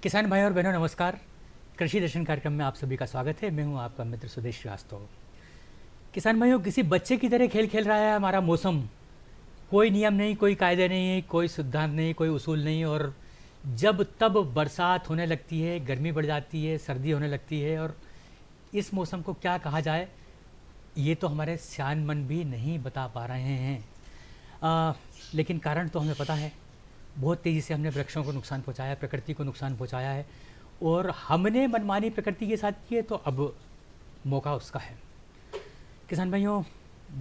किसान भाई और बहनों नमस्कार। कृषि दर्शन कार्यक्रम में आप सभी का स्वागत है। मैं हूं आपका मित्र सुदेश श्रीवास्तव। किसान भाइयों, किसी बच्चे की तरह खेल खेल रहा है हमारा मौसम। कोई नियम नहीं, कोई कायदे नहीं, कोई सिद्धांत नहीं, कोई उसूल नहीं, और जब तब बरसात होने लगती है, गर्मी बढ़ जाती है, सर्दी होने लगती है, और इस मौसम को क्या कहा जाए ये तो हमारे सियान मन भी नहीं बता पा रहे हैं। लेकिन कारण तो हमें पता है। बहुत तेज़ी से हमने वृक्षों को नुकसान पहुंचाया, प्रकृति को नुकसान पहुंचाया है, और हमने मनमानी प्रकृति के साथ की है, तो अब मौका उसका है। किसान भाइयों,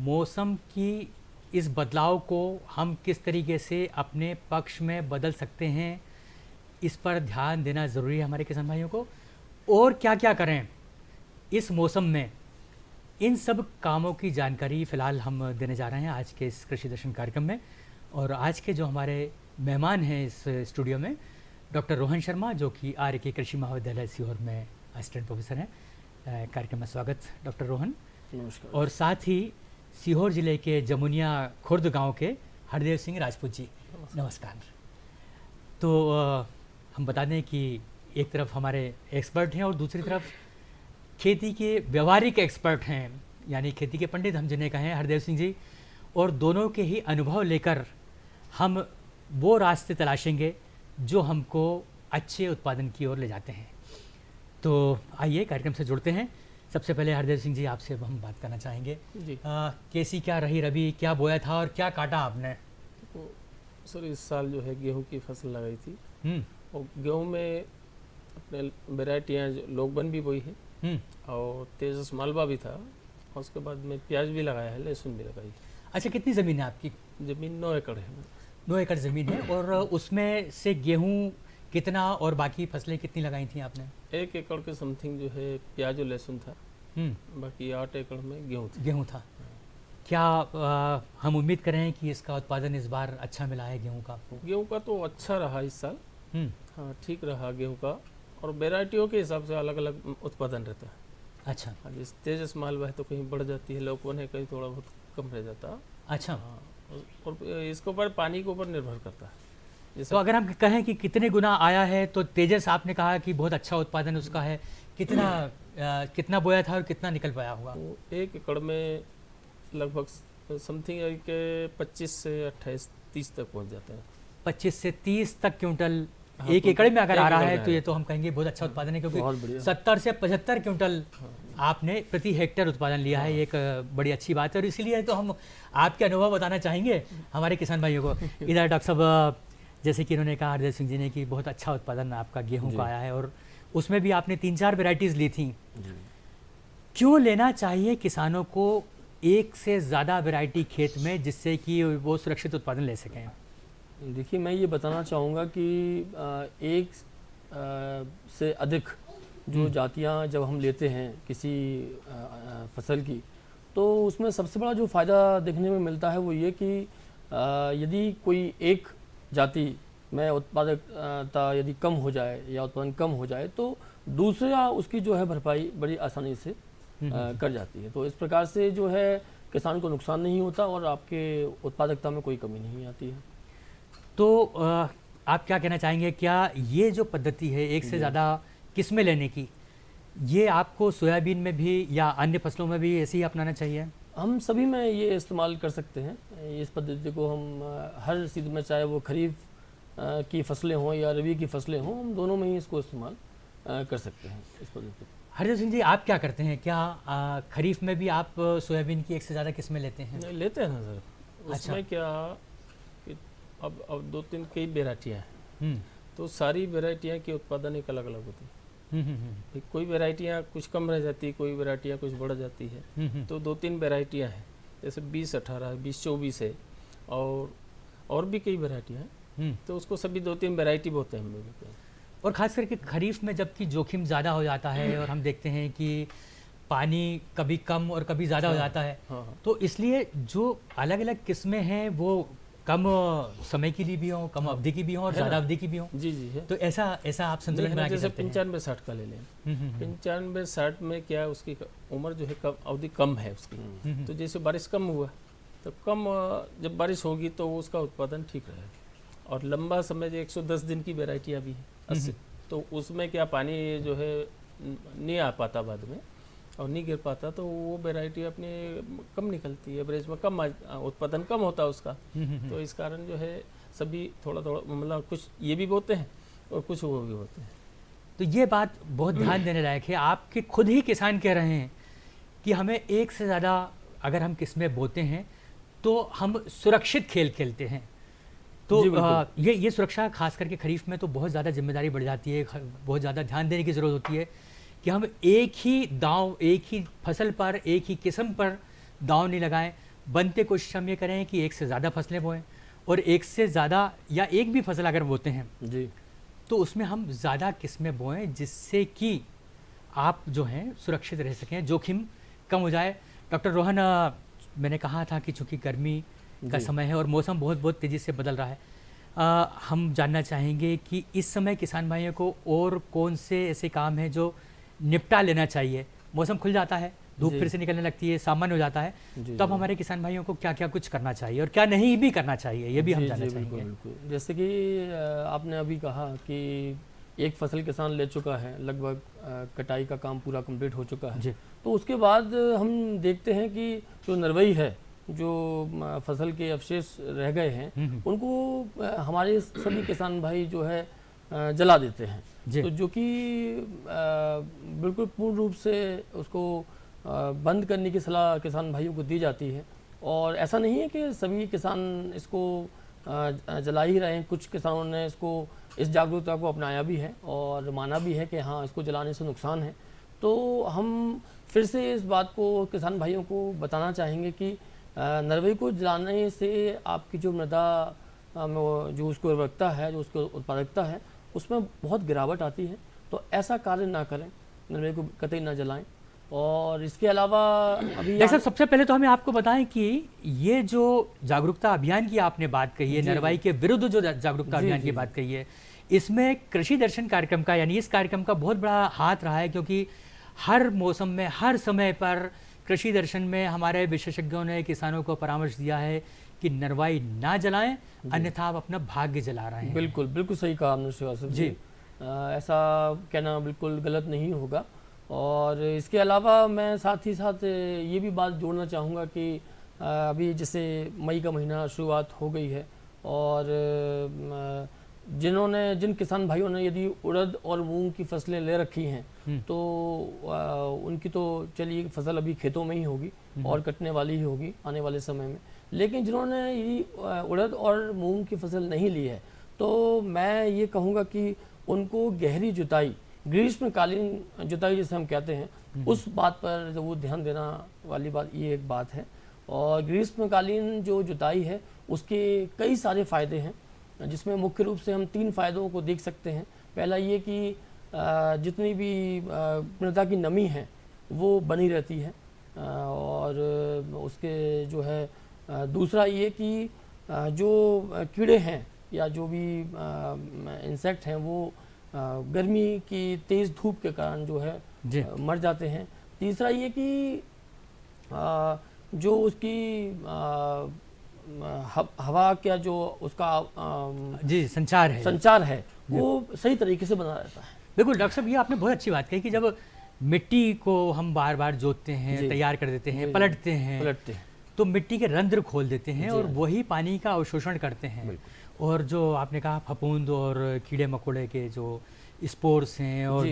मौसम की इस बदलाव को हम किस तरीके से अपने पक्ष में बदल सकते हैं, इस पर ध्यान देना ज़रूरी है हमारे किसान भाइयों को। और क्या क्या करें इस मौसम में, इन सब कामों की जानकारी फ़िलहाल हम देने जा रहे हैं आज के इस कृषि दर्शन कार्यक्रम में। और आज के जो हमारे मेहमान हैं इस स्टूडियो में, डॉक्टर रोहन शर्मा, जो कि आर्य के कृषि महाविद्यालय सीहोर में असिस्टेंट प्रोफेसर हैं। कार्यक्रम में स्वागत डॉक्टर रोहन। नमस्कार। और साथ ही सीहोर जिले के जमुनिया खुर्द गांव के हरदेव सिंह राजपूत जी, नमस्कार। तो हम बता दें कि एक तरफ हमारे एक्सपर्ट हैं और दूसरी तरफ खेती के व्यवहारिक एक्सपर्ट हैं, यानी खेती के पंडित हम जिन्हें कहें, हरदेव सिंह जी। और दोनों के ही अनुभव लेकर हम वो रास्ते तलाशेंगे जो हमको अच्छे उत्पादन की ओर ले जाते हैं। तो आइए कार्यक्रम से जुड़ते हैं। सबसे पहले हरदेव सिंह जी, आपसे हम बात करना चाहेंगे जी। कैसी क्या रही रबी, क्या बोया था और क्या काटा आपने? तो सर इस साल जो है गेहूं की फसल लगाई थी, और गेहूं में अपने वेराइटियाँ लोकबन भी बोई है और तेजस मालवा भी था, और उसके बाद में प्याज भी लगाया है, लहसुन भी लगाई है। अच्छा, कितनी ज़मीन है आपकी? ज़मीन 9 एकड़ है। 9 एकड़ ज़मीन है। और उसमें से गेहूँ कितना और बाकी फसलें कितनी लगाई थी आपने? 1 एकड़ के समथिंग जो है प्याज और लहसुन था, बाकी 8 एकड़ में गेहूँ था। गेहूँ था। क्या हम उम्मीद करें कि इसका उत्पादन इस बार अच्छा मिला है गेहूँ का आपको? गेहूँ का तो अच्छा रहा इस साल। हाँ, ठीक रहा गेहूँ का, और वेराइटियों के हिसाब से अलग अलग उत्पादन रहता है। अच्छा। हाँ, जैसे तेजस मालवा है तो कहीं बढ़ जाती है, लोकवन है कहीं थोड़ा बहुत कम रह जाता। अच्छा। हाँ, और इसके ऊपर पानी के ऊपर निर्भर करता है। जैसे तो अगर हम कहें कि कितने गुना आया है, तो तेजस आपने कहा कि बहुत अच्छा उत्पादन उसका है। कितना बोया था और कितना निकल पाया होगा? तो 1 एकड़ में लगभग समथिंग के 25 से 28 30 तक पहुंच जाते हैं। 25 से 30 तक क्विंटल हाँ, एक एकड़ में अगर एक आ रहा एकड़ है में तो ये तो हम कहेंगे बहुत अच्छा उत्पादन है, बहुत क्योंकि बढ़िया। 70 से 75 क्विंटल आपने प्रति हेक्टेयर उत्पादन लिया है। ये एक बड़ी अच्छी बात है, और इसीलिए तो हम आपके अनुभव बताना चाहेंगे हमारे किसान भाइयों को। इधर डॉक्टर साहब, जैसे कि इन्होंने कहा हरदेव सिंह जी ने कि बहुत अच्छा उत्पादन आपका गेहूं का आया है, और उसमें भी आपने 3-4 वेराइटीज़ ली थी। क्यों लेना चाहिए किसानों को एक से ज़्यादा वैरायटी खेत में, जिससे कि वो सुरक्षित उत्पादन ले सकें? देखिए, मैं ये बताना चाहूँगा कि एक से अधिक जो जातियाँ जब हम लेते हैं किसी फसल की, तो उसमें सबसे बड़ा जो फ़ायदा देखने में मिलता है वो ये कि यदि कोई एक जाति में उत्पादकता यदि कम हो जाए या उत्पादन कम हो जाए, तो दूसरा उसकी जो है भरपाई बड़ी आसानी से कर जाती है। तो इस प्रकार से जो है किसान को नुकसान नहीं होता और आपके उत्पादकता में कोई कमी नहीं आती है। तो आप क्या कहना चाहेंगे, क्या ये जो पद्धति है एक से ज़्यादा किस्में लेने की, ये आपको सोयाबीन में भी या अन्य फसलों में भी ऐसे ही अपनाना चाहिए? हम सभी में ये इस्तेमाल कर सकते हैं। इस पद्धति को हम हर सीजन में, चाहे वो खरीफ की फसलें हों या रबी की फसलें हों, हम दोनों में ही इसको इस्तेमाल कर सकते हैं इस पद्धति को। हरदेव सिंह जी, आप क्या करते हैं? क्या खरीफ में भी आप सोयाबीन की एक से ज़्यादा किस्में लेते हैं? नहीं, लेते हैं ना सर। उसमें क्या कि अब 2-3 कई वेराइटियाँ हैं, तो सारी वेराइटियाँ की उत्पादन एक अलग अलग होती है। कोई वेराइटियाँ कुछ कम रह जाती है, कोई वेराइटियाँ कुछ बढ़ जाती है। तो 2-3 वेराइटियाँ हैं, जैसे 20-18, 20-24 है, और भी कई वेराइटियाँ हैं। तो उसको सभी 2-3 वेराइटी बोते हैं हम लोग। और ख़ास करके खरीफ में जबकि जोखिम ज़्यादा हो जाता है, और हम देखते हैं कि पानी कभी कम और कभी ज़्यादा हो जाता है, तो इसलिए जो अलग अलग किस्में हैं वो कम समय के लिए भी हों, कम अवधि की भी हों और ज़्यादा अवधि की भी हों। जी जी है। तो ऐसा आप संतुलन बना के जैसे चलते हैं। 95-60 का ले लें। 95-60 में क्या है, उसकी उम्र जो है अवधि कम है उसकी। तो जैसे बारिश कम हुआ, तो कम जब बारिश होगी तो उसका उत्पादन ठीक रहेगा। और लंबा समय जो 110 दिन की वेराइटियाँ भी हैं, तो उसमें क्या पानी जो है नहीं आ पाता बाद में और नहीं गिर पाता, तो वो वैरायटी अपनी कम निकलती है, एवरेज में कम उत्पादन कम होता है उसका। तो इस कारण जो है सभी थोड़ा थोड़ा मतलब कुछ ये भी बोते हैं और कुछ वो भी बोते हैं। तो ये बात बहुत ध्यान देने लायक है, आपके खुद ही किसान कह रहे हैं कि हमें एक से ज़्यादा अगर हम किस्में बोते हैं तो हम सुरक्षित खेल खेलते हैं। तो ये सुरक्षा खास करके खरीफ में तो बहुत ज़्यादा जिम्मेदारी बढ़ जाती है, बहुत ज़्यादा ध्यान देने की ज़रूरत होती है कि हम एक ही दांव, एक ही फसल पर, एक ही किस्म पर दांव नहीं लगाएं। बनते कोशिश हम ये करें कि एक से ज़्यादा फसलें बोएं, और एक से ज़्यादा या एक भी फसल अगर बोते हैं जी तो उसमें हम ज़्यादा किस्में बोएं, जिससे कि आप जो हैं सुरक्षित रह सकें, जोखिम कम हो जाए। डॉक्टर रोहन, मैंने कहा था कि चूँकि गर्मी का समय है और मौसम बहुत बहुत तेज़ी से बदल रहा है, हम जानना चाहेंगे कि इस समय किसान भाइयों को और कौन से ऐसे काम हैं जो निपटा लेना चाहिए। मौसम खुल जाता है, धूप फिर से निकलने लगती है, सामान्य हो जाता है, तब हमारे किसान भाइयों को क्या क्या कुछ करना चाहिए और क्या नहीं भी करना चाहिए, ये भी हम जानना चाहेंगे। बिल्कुल, जैसे कि आपने अभी कहा कि एक फसल किसान ले चुका है, लगभग कटाई का काम पूरा कंप्लीट हो चुका है, तो उसके बाद हम देखते हैं कि जो नरवई है, जो फसल के अवशेष रह गए हैं, उनको हमारे सभी किसान भाई जो है जला देते हैं। तो जो कि बिल्कुल पूर्ण रूप से उसको बंद करने की सलाह किसान भाइयों को दी जाती है। और ऐसा नहीं है कि सभी किसान इसको जला ही रहे हैं, कुछ किसानों ने इसको इस जागरूकता को अपनाया भी है और माना भी है कि हाँ, इसको जलाने से नुकसान है। तो हम फिर से इस बात को किसान भाइयों को बताना चाहेंगे कि नरवई को जलाने से आपकी जो मृदा जो उसकी उर्वरकता है, जो उसकी उत्पादकता है, उसमें बहुत गिरावट आती है। तो ऐसा कार्य ना करें, नरवई को कतई ना जलाएं। और इसके अलावा अभी सबसे पहले तो हमें आपको बताएं कि ये जो जागरूकता अभियान की आपने बात कही है, नरवाई के विरुद्ध जो जागरूकता अभियान की बात कही है, इसमें कृषि दर्शन कार्यक्रम का यानी इस कार्यक्रम का बहुत बड़ा हाथ रहा है, क्योंकि हर मौसम में, हर समय पर कृषि दर्शन में हमारे विशेषज्ञों ने किसानों को परामर्श दिया है कि नरवाई ना जलाएं, अन्यथा आप अपना भाग्य जला रहे हैं। बिल्कुल बिल्कुल सही कहा आपने श्रीवास्तव जी। ऐसा कहना बिल्कुल गलत नहीं होगा। और इसके अलावा मैं साथ ही साथ ये भी बात जोड़ना चाहूँगा कि अभी जैसे मई का महीना शुरुआत हो गई है, और जिन किसान भाइयों ने यदि उड़द और मूंग की फसलें ले रखी हैं तो उनकी तो चलिए फसल अभी खेतों में ही होगी और कटने वाली ही होगी आने वाले समय में। लेकिन जिन्होंने ये उड़द और मूंग की फसल नहीं ली है, तो मैं ये कहूँगा कि उनको गहरी जुताई, ग्रीष्मकालीन जुताई जिसे हम कहते हैं, उस बात पर वो ध्यान देना वाली बात, ये एक बात है। और ग्रीष्मकालीन जो जुताई है उसके कई सारे फ़ायदे हैं, जिसमें मुख्य रूप से हम 3 फ़ायदों को देख सकते हैं। पहला ये कि जितनी भी मृदा की नमी है वो बनी रहती है, और उसके जो है दूसरा ये कि जो कीड़े हैं या जो भी इंसेक्ट हैं वो गर्मी की तेज़ धूप के कारण जो है मर जाते हैं। तीसरा ये कि जो उसकी हवा का जो उसका संचार है वो सही तरीके से बना रहता है। बिल्कुल डॉक्टर साहब, ये आपने बहुत अच्छी बात कही कि जब मिट्टी को हम बार बार जोतते हैं, तैयार कर देते हैं, पलटते हैं, तो मिट्टी के रंध्र खोल देते हैं और वही पानी का अवशोषण करते हैं। और जो आपने कहा फफूंद और कीड़े मकोड़े के जो स्पोर्स हैं और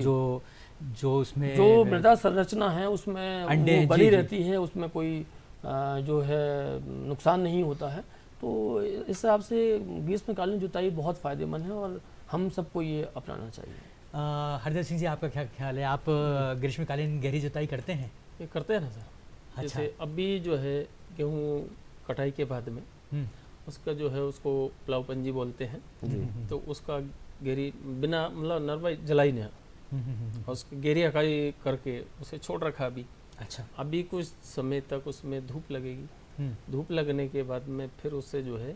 जो उसमें जो मृदा संरचना है उसमें अंडे बनी रहती है, उसमें कोई जो है नुकसान नहीं होता है। तो इस हिसाब से ग्रीष्मकालीन जुताई बहुत फ़ायदेमंद है और हम सबको ये अपनाना चाहिए। हरदर सिंह जी, आपका क्या ख्याल है? आप ग्रीष्मकालीन गहरी जुताई करते हैं? ये करते हैं ना सर। अच्छा। जैसे अभी जो है गेहूँ कटाई के बाद में उसका जो है उसको प्लाव पंजी बोलते हैं, तो उसका गहरी बिना मतलब नरवाई जलाई नहीं, उसकी गहरी हकाई करके उसे छोड़ रखा अभी। अच्छा। अभी कुछ समय तक उसमें धूप लगेगी, धूप लगने के बाद में फिर उससे जो है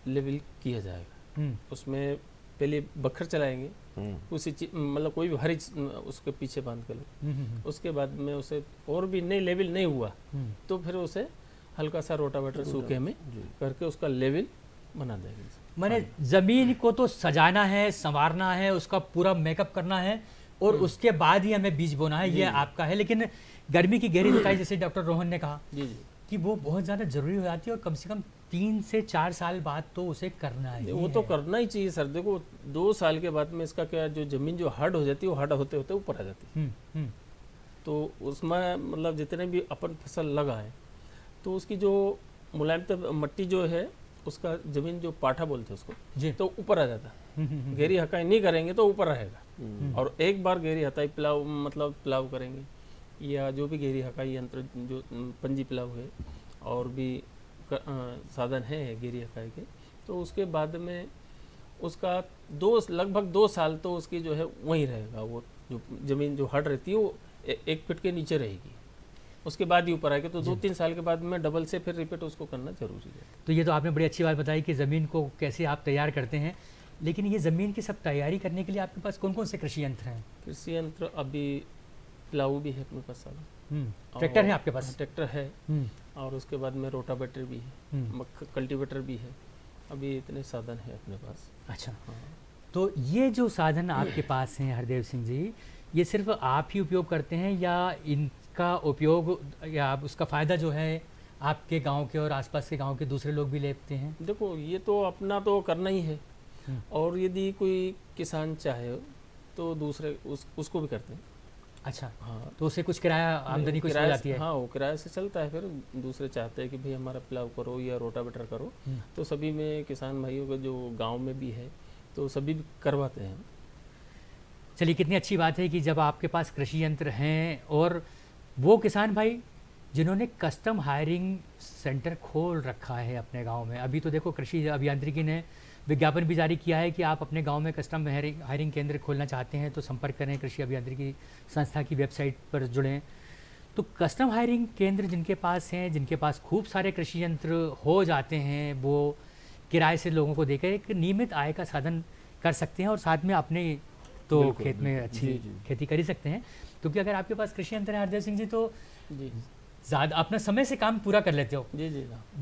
लेवल किया जाएगा। उसमें पहले बखर चलाएंगे, उसी मतलब कोई भी हरी उसके पीछे बांध कर लो, उसके बाद में उसे और भी नहीं लेवल नहीं हुआ तो फिर उसे हल्का सा रोटावेटर सूखे में करके उसका लेवल बना देंगे। मैंने ज़मीन को तो सजाना है, संवारना है, उसका पूरा मेकअप करना है और उसके बाद ही हमें बीज बोना है, ये आपका है। लेकिन गर्मी की गहरी जुताई जैसे डॉक्टर रोहन ने कहा कि वो बहुत ज़्यादा ज़रूरी हो जाती है और कम से कम 3 से 4 साल बाद तो उसे करना है। वो तो करना ही चाहिए सर। देखो 2 साल के बाद में इसका क्या, जो जमीन जो हार्ड हो जाती है वो हार्ड होते होते ऊपर आ जाती है। तो उसमें मतलब जितने भी अपन फसल लगाए तो उसकी जो मुलायम मट्टी जो है उसका जमीन जो पाठा बोलते हैं उसको, तो ऊपर आ जाता है। गहरी हकाई नहीं करेंगे तो ऊपर रहेगा। और एक बार गहरी हकाई प्लाव मतलब प्लाव करेंगे या जो भी गहरी हकाई यंत्र जो पंजी प्लाव है और भी साधन है गहरी हकाई के, तो उसके बाद में उसका लगभग 2 साल तो उसकी जो है वहीं रहेगा। वो जो जमीन जो हार्ड रहती है वो 1 फीट के नीचे रहेगी, उसके बाद ही ऊपर आएगा। तो 2-3 साल के बाद में डबल से फिर रिपीट उसको करना जरूरी है। तो ये तो आपने बड़ी अच्छी बात बताई कि ज़मीन को कैसे आप तैयार करते हैं। लेकिन ये ज़मीन की सब तैयारी करने के लिए आपके पास कौन कौन से कृषि यंत्र हैं? कृषि यंत्र अभी प्लाऊ भी है अपने पास सारा। ट्रैक्टर है आपके पास? ट्रैक्टर है और उसके बाद में रोटावेटर भी है, कल्टीवेटर भी है। अभी इतने साधन है अपने पास। अच्छा, तो ये जो साधन आपके पास हैं हरदेव सिंह जी, ये सिर्फ आप ही उपयोग करते हैं या इनका उपयोग या उसका फ़ायदा जो है आपके गांव के और आसपास के गांव के दूसरे लोग भी लेते हैं? देखो ये तो अपना तो करना ही है और यदि कोई किसान चाहे तो दूसरे उसको भी करते हैं। अच्छा, हाँ, तो उससे कुछ किराया आमदनी कुछ हो जाती है? हाँ, वो किराए से चलता है। फिर दूसरे चाहते हैं कि भाई हमारा प्लाव करो या रोटावेटर करो, तो सभी में किसान भाइयों का जो गांव में भी है तो सभी करवाते हैं। चलिए, कितनी अच्छी बात है कि जब आपके पास कृषि यंत्र हैं और वो किसान भाई जिन्होंने कस्टम हायरिंग सेंटर खोल रखा है अपने गांव में। अभी तो देखो कृषि अभियांत्रिकी ने विज्ञापन भी जारी किया है कि आप अपने गांव में कस्टम हायरिंग केंद्र खोलना चाहते हैं तो संपर्क करें, कृषि अभियांत्रिकी संस्था की वेबसाइट पर जुड़ें। तो कस्टम हायरिंग केंद्र जिनके पास हैं, जिनके पास खूब सारे कृषि यंत्र हो जाते हैं, वो किराए से लोगों को देकर एक नियमित आय का साधन कर सकते हैं और साथ में अपने तो खेत में अच्छी खेती कर ही सकते हैं। क्योंकि अगर आपके पास कृषि यंत्र है हरदेव सिंह जी तो ज़्यादा अपना समय से काम पूरा कर लेते हो।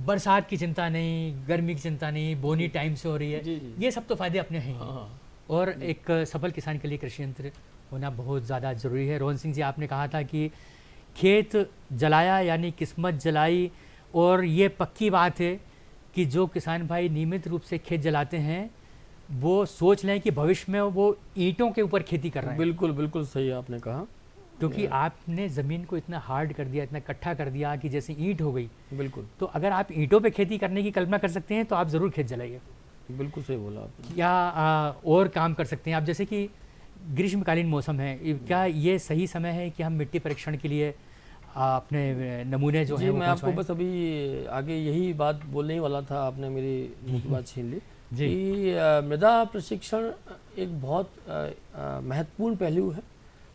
बरसात की चिंता नहीं, गर्मी की चिंता नहीं, बोनी टाइम से हो रही है, ये सब तो फायदे अपने हैं ही। और एक सफल किसान के लिए कृषि यंत्र होना बहुत ज़्यादा ज़रूरी है। रोहन सिंह जी, आपने कहा था कि खेत जलाया यानी किस्मत जलाई, और ये पक्की बात है कि जो किसान भाई नियमित रूप से खेत जलाते हैं वो सोच लें कि भविष्य में वो ईंटों के ऊपर खेती कर रहे हैं। बिल्कुल बिल्कुल सही आपने कहा, क्योंकि आपने ज़मीन को इतना हार्ड कर दिया, इतना इकट्ठा कर दिया कि जैसे ईंट हो गई। बिल्कुल। तो अगर आप ईंटों पे खेती करने की कल्पना कर सकते हैं तो आप ज़रूर खेत जलाइए। बिल्कुल सही बोला आपने। या और काम कर सकते हैं आप, जैसे कि ग्रीष्मकालीन मौसम है, क्या ये सही समय है कि हम मिट्टी परीक्षण के लिए अपने नमूने जो है? मैं आपको बस अभी आगे यही बात बोलने ही वाला था, आपने मेरी मुख्य बात छीन ली कि मृदा प्रशिक्षण एक बहुत महत्वपूर्ण पहलू है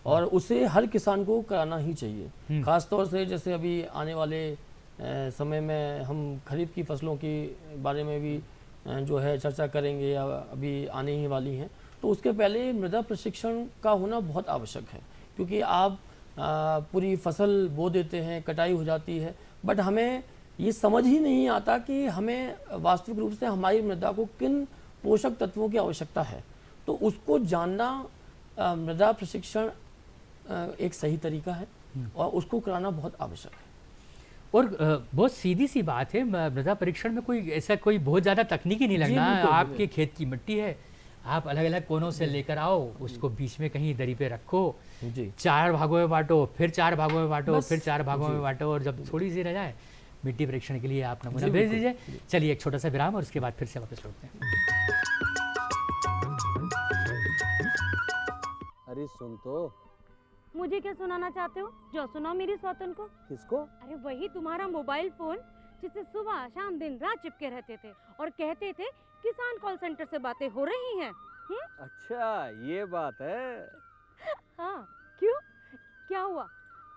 और उसे हर किसान को कराना ही चाहिए। खासतौर से जैसे अभी आने वाले समय में हम खरीफ की फसलों के बारे में भी जो है चर्चा करेंगे या अभी आने ही वाली हैं, तो उसके पहले मृदा प्रशिक्षण का होना बहुत आवश्यक है। क्योंकि आप पूरी फसल बो देते हैं, कटाई हो जाती है, बट हमें ये समझ ही नहीं आता कि हमें वास्तविक रूप से हमारी मृदा को किन पोषक तत्वों की आवश्यकता है। तो उसको जानना मृदा प्रशिक्षण एक सही तरीका है और उसको कराना बहुत आवश्यक है। और बहुत सीधी सी बात है, मृदा परीक्षण में कोई ऐसा कोई बहुत ज़्यादा तकनीकी नहीं लगना। आपके खेत की मिट्टी है, आप अलग अलग कोनों से लेकर आओ, उसको बीच में कहीं दरी पे रखो, 4 भागों में बांटो, फिर 4 भागों में बांटो, फिर 4 भागों में बांटो, और जब थोड़ी सी रह जाए मिट्टी परीक्षण के लिए आप नमूना भेज दीजिए। चलिए एक छोटा सा विराम और उसके बाद फिर से वापस लौटते हैं। अरे सुन तो। मुझे क्या सुनाना चाहते हो? जो सुनाओ मेरी सौतन को। किसको? अरे वही तुम्हारा मोबाइल फोन जिससे सुबह शाम दिन रात चिपके रहते थे और कहते थे किसान कॉल सेंटर से बातें हो रही हैं। अच्छा ये बात है। हाँ, क्यों, क्या हुआ?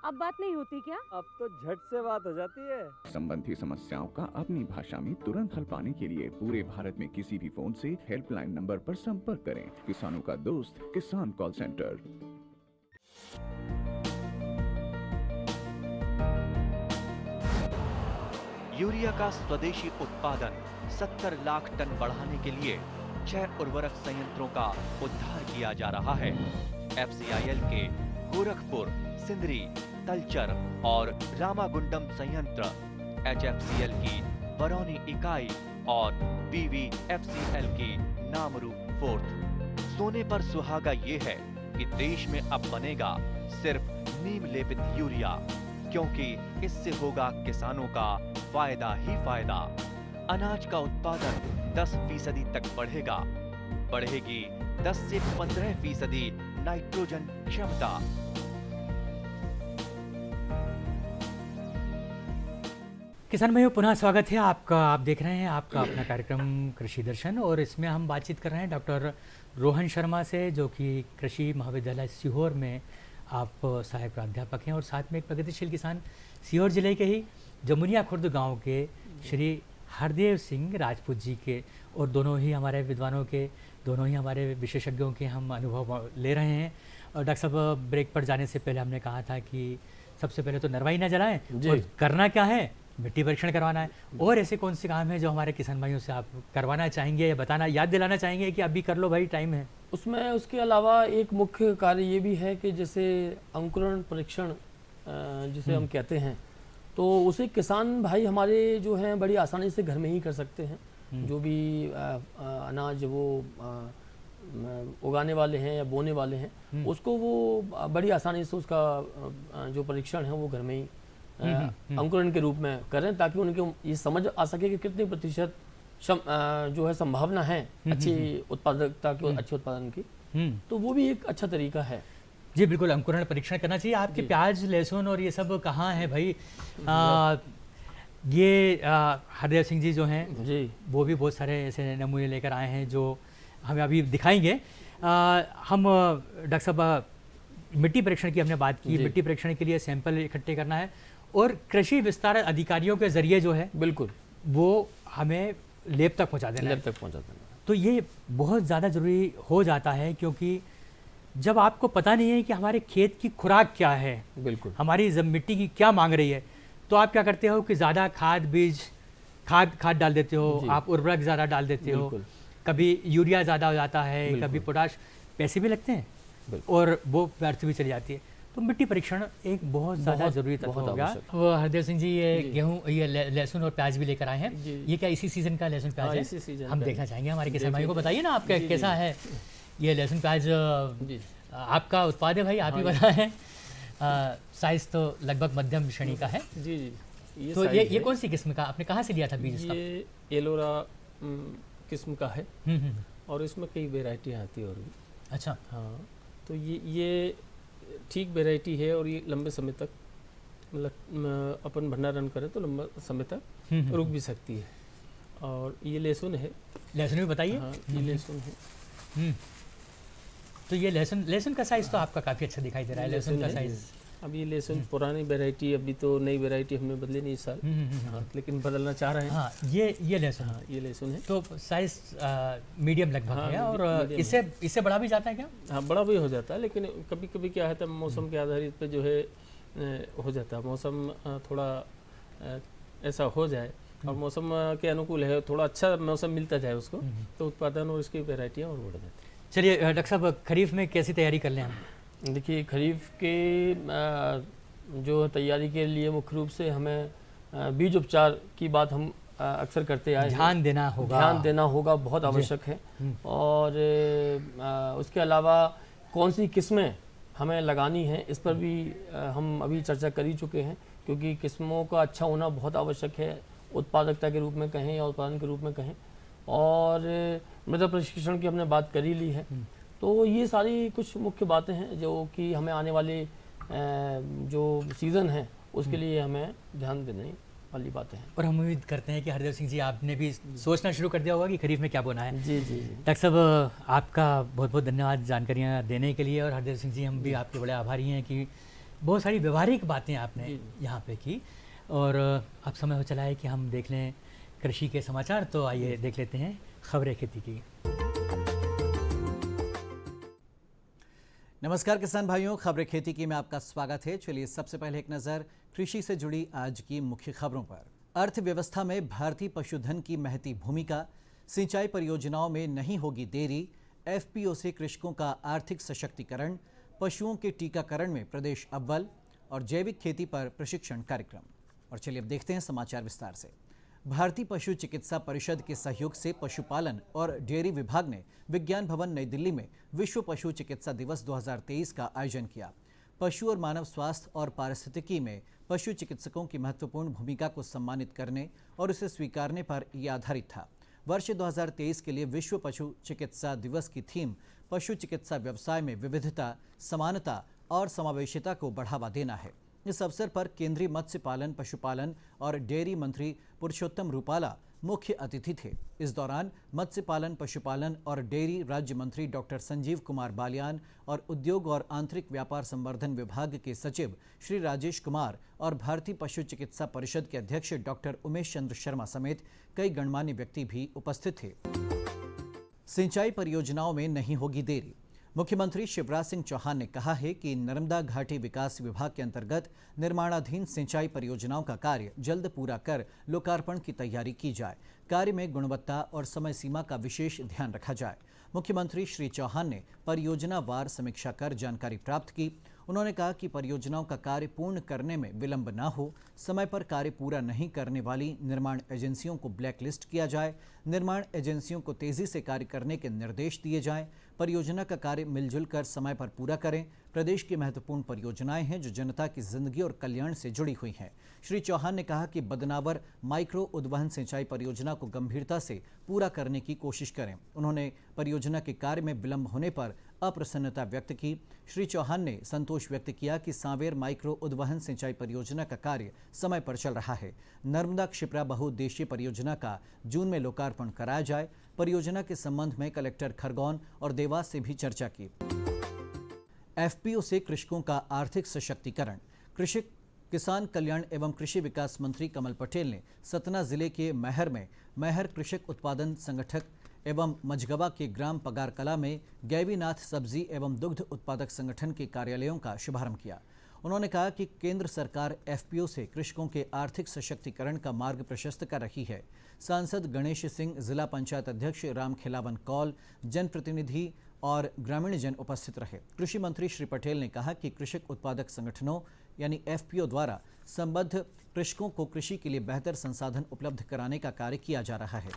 अब बात नहीं होती क्या? अब तो झट से बात हो जाती है। संबंधी समस्याओं का अपनी भाषा में तुरंत हल पाने के लिए पूरे भारत में किसी भी फोन से हेल्पलाइन नंबर पर संपर्क करें। किसानों का दोस्त किसान कॉल सेंटर। यूरिया का स्वदेशी उत्पादन 70 लाख टन बढ़ाने के लिए 6 उर्वरक संयंत्रों का उद्धार किया जा रहा है। FCIL के गोरखपुर, सिंदरी, तलचर और रामागुंडम संयंत्र, HFCL की बरौनी इकाई और BVFCL की नामरू फोर्थ। सोने पर सुहागा ये है कि देश में अब बनेगा सिर्फ नीम लेपित यूरिया, क्योंकि इससे होगा किसानों का फायदा ही फायदा। अनाज का उत्पादन 10% तक बढ़ेगा। बढ़ेगी 10 से 15% नाइट्रोजन क्षमता। किसान भाइयों, पुनः स्वागत है आपका। आप देख रहे हैं आपका अपना कार्यक्रम कृषि दर्शन, और इसमें हम बातचीत कर रहे हैं डॉक्टर रोहन शर्मा से, जो कि कृषि महाविद्यालय सीहोर में आप सहायक प्राध्यापक हैं, और साथ में एक प्रगतिशील किसान सीहोर जिले के ही जमुनिया खुर्द गांव के श्री हरदेव सिंह राजपूत जी के, और दोनों ही हमारे विद्वानों के, दोनों ही हमारे विशेषज्ञों के हम अनुभव ले रहे हैं। और डॉक्टर साहब, ब्रेक पर जाने से पहले हमने कहा था कि सबसे पहले तो नरवाई ना जलाएं, और करना क्या है, मिट्टी परीक्षण करवाना है। और ऐसे कौन से काम है जो हमारे किसान भाइयों से आप करवाना चाहेंगे या बताना, याद दिलाना चाहेंगे कि अभी कर लो भाई, टाइम है? उसमें उसके अलावा एक मुख्य कार्य ये भी है कि जैसे अंकुरण परीक्षण जिसे हम कहते हैं, तो उसे किसान भाई हमारे जो हैं बड़ी आसानी से घर में ही कर सकते हैं। जो भी अनाज वो उगाने वाले हैं या बोने वाले हैं, उसको वो बड़ी आसानी से उसका जो परीक्षण है वो घर में ही अंकुरण के रूप में करें, ताकि उनके ये समझ आ सके कि कितने प्रतिशत जो है संभावना है अच्छी उत्पादकता की, अच्छे उत्पादन की। तो वो भी एक अच्छा तरीका है। जी बिल्कुल, अंकुरण परीक्षण करना चाहिए। आपके प्याज, लहसुन और ये सब कहाँ है भाई? ये हरदेव सिंह जी जो हैं जी, वो भी बहुत सारे ऐसे नमूने लेकर आए हैं जो हमें अभी दिखाएंगे। हम डॉक्टर साहब, मिट्टी परीक्षण की हमने बात की। मिट्टी परीक्षण के लिए सैंपल इकट्ठे करना है, और कृषि विस्तार अधिकारियों के जरिए जो है बिल्कुल वो हमें लेब तक पहुंचा देना है। लेब तक पहुंचा देना। तो ये बहुत ज़्यादा ज़रूरी हो जाता है, क्योंकि जब आपको पता नहीं है कि हमारे खेत की खुराक क्या है, बिल्कुल हमारी मिट्टी की क्या मांग रही है, तो आप क्या करते हो कि ज़्यादा खाद डाल देते हो, आप उर्वरक ज़्यादा डाल देते हो, कभी यूरिया ज़्यादा हो जाता है, कभी पोटाश, पैसे भी लगते हैं और वो व्यर्थ भी चली जाती है। तो मिट्टी परीक्षण एक बहुत ज़्यादा ज़रूरी तत्व हो गया। वो हरदेव सिंह जी, ये गेहूँ, ये लहसुन और प्याज भी लेकर आए हैं। ये क्या इसी सीज़न का लहसुन प्याज है? इसी सीजन हम देखना चाहेंगे। हमारे किसान भाइयों को बताइए ना, आपका कैसा है ये लहसुन प्याज? आपका उत्पाद है भाई, आप ही बताएं। साइज तो लगभग मध्यम श्रेणी का है। जी जी। तो ये कौन सी किस्म का, आपने कहाँ से लिया था बीज इसका? ये एलोरा किस्म का है, और इसमें कई वेराइटियाँ आती है और भी। अच्छा। हाँ, तो ये ठीक वेराइटी है, और ये लंबे समय तक मतलब अपन भंडारण करें तो लंबा समय तक रुक भी सकती है। और ये लहसुन है। लहसुन भी बताइए। हाँ, ये लहसुन है। तो ये लहसुन का साइज तो आपका काफ़ी अच्छा दिखाई दे रहा है। लहसुन का साइज, अब ये लहसुन पुरानी वैरायटी, अभी तो नई वैरायटी हमने बदली नहीं इस साल। हाँ, लेकिन बदलना चाह रहे हैं। हाँ, ये लहसुन। हाँ, ये लहसुन है। तो साइज मीडियम लगभग है, और इससे बड़ा भी जाता है क्या? हाँ, बड़ा भी हो जाता है, लेकिन कभी कभी क्या है तब मौसम के आधारित पे जो है हो जाता है। मौसम थोड़ा ऐसा हो जाए और मौसम के अनुकूल है, थोड़ा अच्छा मौसम मिलता जाए उसको, तो उत्पादन और इसकी वैरायटियाँ और बढ़ जाती है। चलिए डॉक्टर साहब, खरीफ में कैसी तैयारी कर लें हम? देखिए, खरीफ के जो तैयारी के लिए मुख्य रूप से हमें बीज उपचार की बात हम अक्सर करते आए हैं। ध्यान देना होगा, बहुत आवश्यक है। और उसके अलावा कौन सी किस्में हमें लगानी हैं, इस पर भी हम अभी चर्चा कर ही चुके हैं, क्योंकि किस्मों का अच्छा होना बहुत आवश्यक है, उत्पादकता के रूप में कहें या उत्पादन के रूप में कहें। और मृदा प्रशिक्षण की हमने बात कर ही ली है। तो ये सारी कुछ मुख्य बातें हैं जो कि हमें आने वाले जो सीज़न है उसके लिए हमें ध्यान देने वाली बातें हैं। और हम उम्मीद करते हैं कि हरदेव सिंह जी, आपने भी सोचना शुरू कर दिया होगा कि खरीफ में क्या बोना है। जी जी। डॉक्टर साहब, आपका बहुत बहुत धन्यवाद जानकारियाँ देने के लिए। और हरदेव सिंह जी, हम भी आपके बड़े आभारी हैं कि बहुत सारी व्यवहारिक बातें आपने यहाँ पे की। और अब समय हो चला है कि हम देख लें कृषि के समाचार। तो आइए देख लेते हैं खबरें खेती की। नमस्कार किसान भाइयों, खबरें खेती की में आपका स्वागत है। चलिए सबसे पहले एक नज़र कृषि से जुड़ी आज की मुख्य खबरों पर। अर्थव्यवस्था में भारतीय पशुधन की महती भूमिका, सिंचाई परियोजनाओं में नहीं होगी देरी, एफपीओ से कृषकों का आर्थिक सशक्तिकरण, पशुओं के टीकाकरण में प्रदेश अव्वल और जैविक खेती पर प्रशिक्षण कार्यक्रम। और चलिए अब देखते हैं समाचार विस्तार से। भारतीय पशु चिकित्सा परिषद के सहयोग से पशुपालन और डेयरी विभाग ने विज्ञान भवन नई दिल्ली में विश्व पशु चिकित्सा दिवस 2023 का आयोजन किया। पशु और मानव स्वास्थ्य और पारिस्थितिकी में पशु चिकित्सकों की महत्वपूर्ण भूमिका को सम्मानित करने और उसे स्वीकारने पर यह आधारित था। वर्ष 2023 के लिए विश्व पशु चिकित्सा दिवस की थीम पशु चिकित्सा व्यवसाय में विविधता, समानता और समावेशिता को बढ़ावा देना है। इस अवसर पर केंद्रीय मत्स्य पालन, पशुपालन और डेयरी मंत्री पुरुषोत्तम रूपाला मुख्य अतिथि थे। इस दौरान मत्स्य पालन, पशुपालन और डेयरी राज्य मंत्री डॉक्टर संजीव कुमार बालियान और उद्योग और आंतरिक व्यापार संवर्धन विभाग के सचिव श्री राजेश कुमार और भारतीय पशु चिकित्सा परिषद के अध्यक्ष डॉक्टर उमेश चंद्र शर्मा समेत कई गणमान्य व्यक्ति भी उपस्थित थे। सिंचाई परियोजनाओं में नहीं होगी देरी। मुख्यमंत्री शिवराज सिंह चौहान ने कहा है कि नर्मदा घाटी विकास विभाग के अंतर्गत निर्माणाधीन सिंचाई परियोजनाओं का कार्य जल्द पूरा कर लोकार्पण की तैयारी की जाए। कार्य में गुणवत्ता और समय सीमा का विशेष ध्यान रखा जाए। मुख्यमंत्री श्री चौहान ने परियोजना वार समीक्षा कर जानकारी प्राप्त की। उन्होंने कहा कि परियोजनाओं का कार्य पूर्ण करने में विलंब न हो, समय पर कार्य पूरा नहीं करने वाली निर्माण एजेंसियों को ब्लैकलिस्ट किया जाए, निर्माण एजेंसियों को तेजी से कार्य करने के निर्देश दिए जाएं, परियोजना का कार्य मिलजुल कर समय पर पूरा करें। प्रदेश की महत्वपूर्ण परियोजनाएं हैं जो जनता की जिंदगी और कल्याण से जुड़ी हुई हैं। श्री चौहान ने कहा कि बदनावर माइक्रो उद्वहन सिंचाई परियोजना को गंभीरता से पूरा करने की कोशिश करें। उन्होंने परियोजना के कार्य में विलंब होने पर अप्रसन्नता व्यक्त की। श्री चौहान ने संतोष व्यक्त किया कि सांवेर माइक्रो उद्वहन सिंचाई परियोजना का कार्य समय पर चल रहा है। नर्मदा क्षिप्रा बहुउद्देशीय परियोजना का जून में लोकार्पण कराया जाए। परियोजना के संबंध में कलेक्टर खरगोन और देवास से भी चर्चा की। एफपीओ से कृषकों का आर्थिक सशक्तिकरण। कृषि किसान कल्याण एवं कृषि विकास मंत्री कमल पटेल ने सतना जिले के मैहर में मैहर कृषक उत्पादन संगठक एवं मझगवा के ग्राम पगार कला में गैवीनाथ सब्जी एवं दुग्ध उत्पादक संगठन के कार्यालयों का शुभारंभ किया। उन्होंने कहा कि केंद्र सरकार एफपीओ से कृषकों के आर्थिक सशक्तिकरण का मार्ग प्रशस्त कर रही है। सांसद गणेश सिंह, जिला पंचायत अध्यक्ष राम खिलावन कौल, जनप्रतिनिधि और ग्रामीण जन उपस्थित रहे। कृषि मंत्री श्री पटेल ने कहा कि कृषक उत्पादक संगठनों यानी एफपीओ द्वारा संबद्ध कृषकों को कृषि के लिए बेहतर संसाधन उपलब्ध कराने का कार्य किया जा रहा है।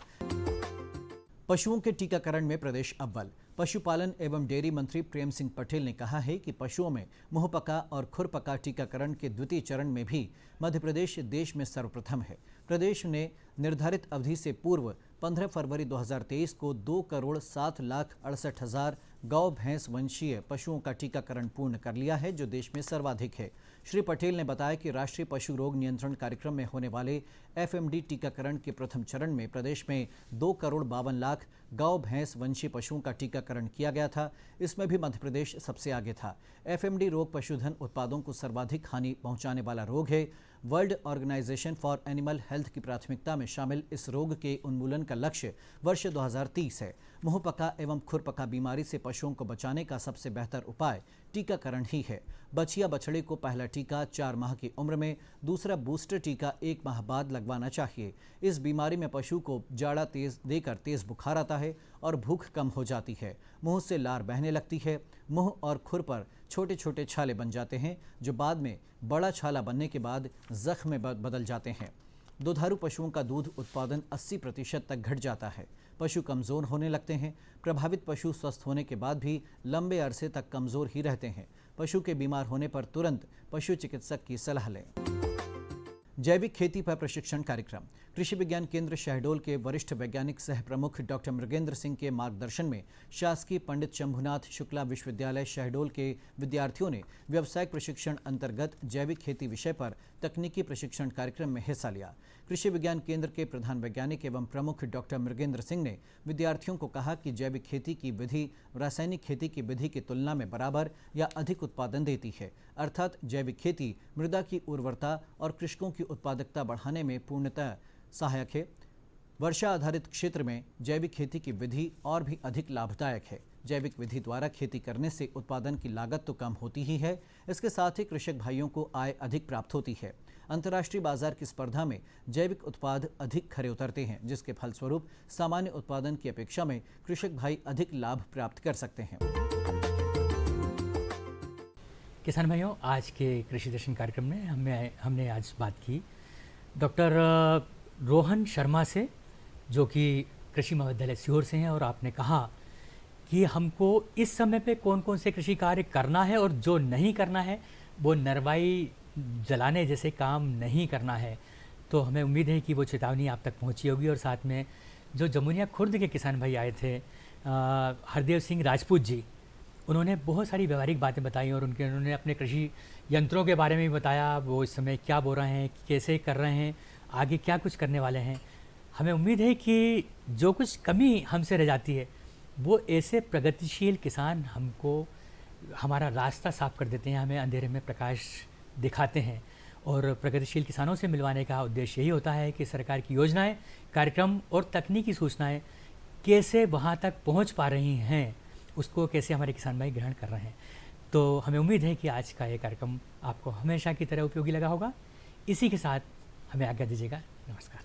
पशुओं के टीकाकरण में प्रदेश अव्वल। पशुपालन एवं डेयरी मंत्री प्रेम सिंह पटेल ने कहा है कि पशुओं में मुंहपका और खुरपका टीकाकरण के द्वितीय चरण में भी मध्य प्रदेश देश में सर्वप्रथम है। प्रदेश ने निर्धारित अवधि से पूर्व 15 फरवरी 2023 को 2,07,68,000 गौ भैंस वंशीय पशुओं का टीकाकरण पूर्ण कर लिया है, जो देश में सर्वाधिक है। श्री पटेल ने बताया कि राष्ट्रीय पशु रोग नियंत्रण कार्यक्रम में होने वाले एफएमडी टीकाकरण के प्रथम चरण में प्रदेश में 2,52,00,000 गौ भैंस वंशीय पशुओं का टीकाकरण किया गया था। इसमें भी मध्य प्रदेश सबसे आगे था। एफएमडी रोग पशुधन उत्पादों को सर्वाधिक हानि पहुंचाने वाला रोग है। World Organisation for Animal Health की प्राथमिकता में शामिल इस रोग के उन्मूलन का लक्ष्य वर्ष 2030 है। मुंहपका एवं खुरपका बीमारी से पशुओं को बचाने का सबसे बेहतर उपाय टीकाकरण ही है। बछिया बछड़े को पहला टीका 4 माह की उम्र में, दूसरा बूस्टर टीका 1 माह बाद लगवाना चाहिए। इस बीमारी में पशु को जाड़ा देकर तेज बुखार आता है और भूख कम हो जाती है। मुंह से लार बहने लगती है। मुंह और खुर पर छोटे छोटे छाले बन जाते हैं, जो बाद में बड़ा छाला बनने के बाद जख्म में बदल जाते हैं। दुधारू पशुओं का दूध उत्पादन 80% तक घट जाता है। पशु कमज़ोर होने लगते हैं। प्रभावित पशु स्वस्थ होने के बाद भी लंबे अरसे तक कमज़ोर ही रहते हैं। पशु के बीमार होने पर तुरंत पशु चिकित्सक की सलाह लें। जैविक खेती पर प्रशिक्षण कार्यक्रम। कृषि विज्ञान केंद्र शहडोल के वरिष्ठ वैज्ञानिक सह प्रमुख डॉक्टर मृगेंद्र सिंह के मार्गदर्शन में शासकीय पंडित शंभुनाथ शुक्ला विश्वविद्यालय शहडोल के विद्यार्थियों ने व्यावसायिक प्रशिक्षण अंतर्गत जैविक खेती विषय पर तकनीकी प्रशिक्षण कार्यक्रम में हिस्सा लिया। कृषि विज्ञान केंद्र के प्रधान वैज्ञानिक एवं प्रमुख डॉक्टर मृगेंद्र सिंह ने विद्यार्थियों को कहा कि जैविक खेती की विधि रासायनिक खेती की विधि की तुलना में बराबर या अधिक उत्पादन देती है। अर्थात जैविक खेती मृदा की उर्वरता और कृषकों की उत्पादकता बढ़ाने में पूर्णतः सहायक है। वर्षा आधारित क्षेत्र में जैविक खेती की विधि और भी अधिक लाभदायक है। जैविक विधि द्वारा खेती करने से उत्पादन की लागत तो कम होती ही है, इसके साथ ही कृषक भाइयों को आय अधिक प्राप्त होती है। अंतर्राष्ट्रीय बाजार की स्पर्धा में जैविक उत्पाद अधिक खरे उतरते हैं, जिसके फलस्वरूप सामान्य उत्पादन की अपेक्षा में कृषक भाई अधिक लाभ प्राप्त कर सकते हैं। किसान भाइयों, आज के कृषि दर्शन कार्यक्रम में हमने आज बात की डॉक्टर रोहन शर्मा से, जो कि कृषि महाविद्यालय सीहोर से हैं, और आपने कहा कि हमको इस समय पे कौन कौन से कृषि कार्य करना है और जो नहीं करना है वो नरवाई जलाने जैसे काम नहीं करना है। तो हमें उम्मीद है कि वो चेतावनी आप तक पहुंची होगी। और साथ में जो जमुनिया खुर्द के किसान भाई आए थे, हरदेव सिंह राजपूत जी, उन्होंने बहुत सारी व्यवहारिक बातें बताई और उन्होंने अपने कृषि यंत्रों के बारे में भी बताया, वो इस समय क्या बो रहे हैं, कैसे कर रहे हैं, आगे क्या कुछ करने वाले हैं। हमें उम्मीद है कि जो कुछ कमी हमसे रह जाती है वो ऐसे प्रगतिशील किसान हमको हमारा रास्ता साफ कर देते हैं, हमें अंधेरे में प्रकाश दिखाते हैं। और प्रगतिशील किसानों से मिलवाने का उद्देश्य यही होता है कि सरकार की योजनाएं, कार्यक्रम और तकनीकी सूचनाएं कैसे वहां तक पहुंच पा रही हैं, उसको कैसे हमारे किसान भाई ग्रहण कर रहे हैं। तो हमें उम्मीद है कि आज का ये कार्यक्रम आपको हमेशा की तरह उपयोगी लगा होगा। इसी के साथ हमें आज्ञा दीजिएगा। नमस्कार।